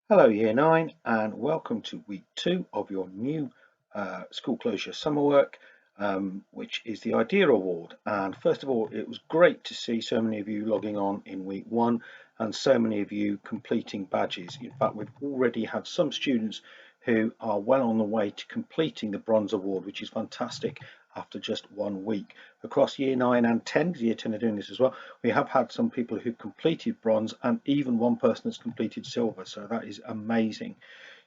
Hello Year 9 and welcome to week 2 of your new school closure summer work, which is the IDEA Award. And first of all, it was great to see so many of you logging on in week 1 and so many of you completing badges. In fact, we've already had some students who are well on the way to completing the Bronze Award, which is fantastic after just 1 week. Across Year 9 and 10, because Year 10 are doing this as well, we have had some people who've completed bronze and even one person that's completed silver, so that is amazing.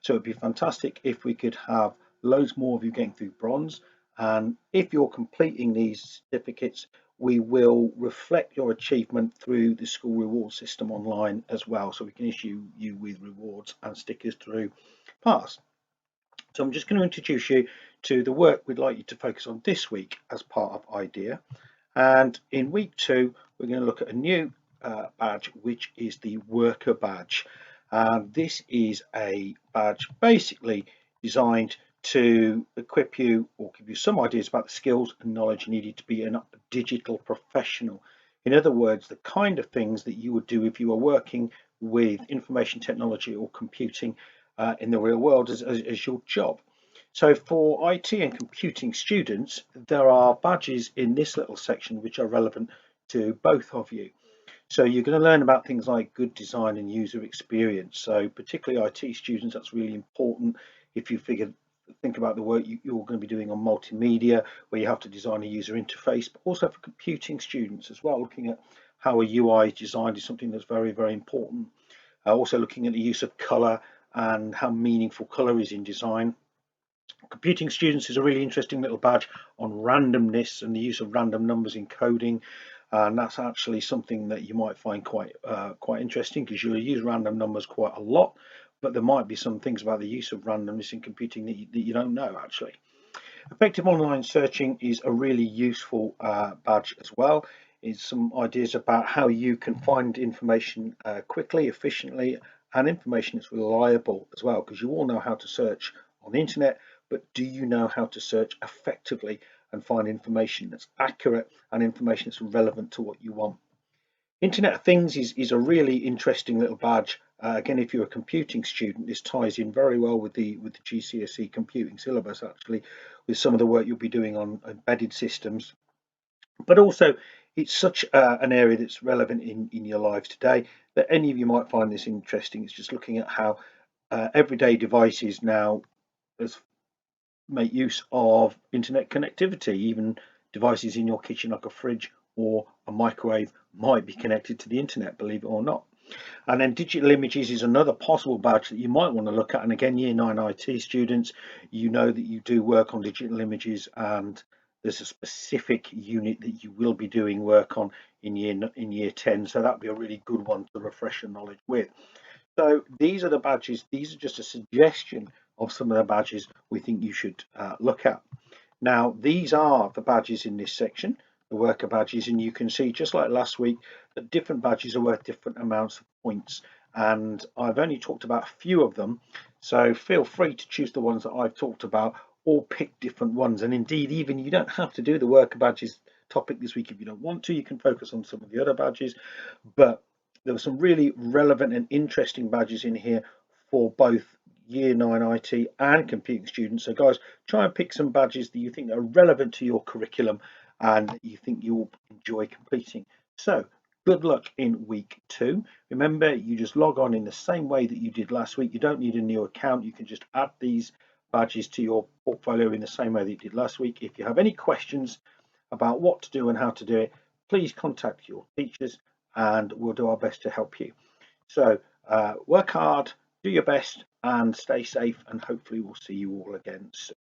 So it'd be fantastic if we could have loads more of you getting through bronze, and if you're completing these certificates, we will reflect your achievement through the school reward system online as well, so we can issue you with rewards and stickers through pass. So I'm just going to introduce you to the work we'd like you to focus on this week as part of IDEA. And in week 2, we're going to look at a new badge, which is the worker badge. This is a badge basically designed to equip you or give you some ideas about the skills and knowledge needed to be a digital professional. In other words, the kind of things that you would do if you were working with information technology or computing in the real world as your job. So for IT and computing students, there are badges in this little section which are relevant to both of you. So you're going to learn about things like good design and user experience. So particularly IT students, that's really important if you think about the work you're going to be doing on multimedia, where you have to design a user interface, but also for computing students as well, looking at how a UI is designed is something that's very, very important. Also looking at the use of color and how meaningful color is in design. Computing students is a really interesting little badge on randomness and the use of random numbers in coding, and that's actually something that you might find quite interesting because you'll use random numbers quite a lot, but there might be some things about the use of randomness in computing that you don't know actually. Effective online searching is a really useful badge as well. It's some ideas about how you can find information quickly, efficiently, and information that's reliable as well, because you all know how to search on the internet, but do you know how to search effectively and find information that's accurate and information that's relevant to what you want? Internet of Things is a really interesting little badge. Again, if you're a computing student, this ties in very well with the GCSE computing syllabus, actually, with some of the work you'll be doing on embedded systems. But also, it's such an area that's relevant in your lives today that any of you might find this interesting. It's just looking at how everyday devices now make use of internet connectivity. Even devices in your kitchen, like a fridge or a microwave, might be connected to the internet, believe it or not. And then digital images is another possible badge that you might want to look at. And again, Year 9 IT students, you know that you do work on digital images, and there's a specific unit that you will be doing work on in year 10. So that'd be a really good one to refresh your knowledge with. So these are the badges. These are just a suggestion of some of the badges we think you should look at. Now, these are the badges in this section, the worker badges, and you can see, just like last week, that different badges are worth different amounts of points. And I've only talked about a few of them, so feel free to choose the ones that I've talked about or pick different ones. And indeed, even you don't have to do the worker badges topic this week if you don't want to. You can focus on some of the other badges, but there were some really relevant and interesting badges in here for both Year 9 IT and computing students. So guys, try and pick some badges that you think are relevant to your curriculum and that you think you'll enjoy completing. So good luck in week 2. Remember, you just log on in the same way that you did last week. You don't need a new account. You can just add these badges to your portfolio in the same way that you did last week. If you have any questions about what to do and how to do it, please contact your teachers and we'll do our best to help you. So work hard, do your best, and stay safe, and hopefully we'll see you all again soon.